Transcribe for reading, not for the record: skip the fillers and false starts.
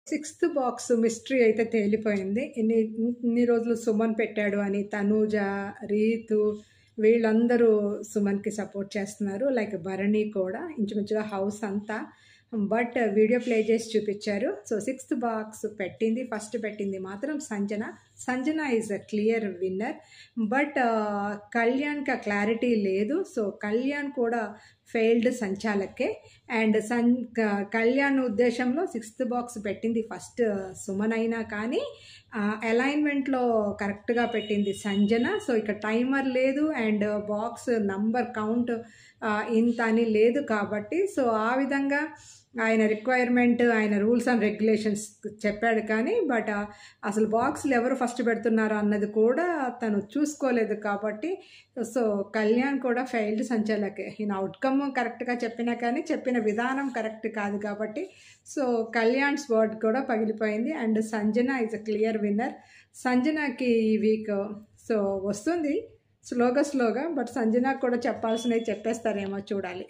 Sixth box mystery అయితే తేలిపోయింది. ఇన్ని రోజులు సుమన్ పెట్టాడు అని తనూజ, రీతు వీళ్ళందరూ సుమన్‌కి సపోర్ట్ చేస్తున్నారు. లైక్ భరణి కూడా ఇంచుమించుగా హౌస్ అంతా. బట్ వీడియో ప్లే చేసి చూపిచ్చారు. సో, సిక్స్త్ బాక్స్ పెట్టింది, ఫస్ట్ పెట్టింది మాత్రం Sanjana. Sanjana is a clear winner. But కళ్యాణ్‌కి ఆ క్లారిటీ లేదు. సో, కళ్యాణ్ కూడా ఫెయిల్డ్ సంచాలకే. అండ్ కళ్యాణ్ ఉద్దేశంలో సిక్స్త్ బాక్స్ పెట్టింది ఫస్ట్ సుమన్ అయినా కానీ అలైన్మెంట్లో కరెక్ట్గా పెట్టింది సంజన. సో, ఇక టైమర్ లేదు అండ్ బాక్స్ నంబర్ కౌంట్ ఇంత అని లేదు కాబట్టి సో ఆ విధంగా ఆయన రిక్వైర్మెంట్, ఆయన రూల్స్ అండ్ రెగ్యులేషన్స్ చెప్పాడు కానీ బట్ అసలు బాక్సులు ఎవరు ఫస్ట్ పెడుతున్నారు అన్నది కూడా తను చూసుకోలేదు కాబట్టి సో కళ్యాణ్ కూడా ఫెయిల్డ్ సంచాలకే. ఈయన అవుట్కమ్ కరెక్ట్గా చెప్పినా కానీ చెప్పిన విధానం కరెక్ట్ కాదు కాబట్టి సో కళ్యాణ్స్ వర్డ్ కూడా పగిలిపోయింది. And Sanjana is a clear winner. సంజనకి ఈ వీక్ సో వస్తుంది స్లోగా బట్ సంజన కూడా చెప్పాల్సినవి చెప్పేస్తారేమో చూడాలి.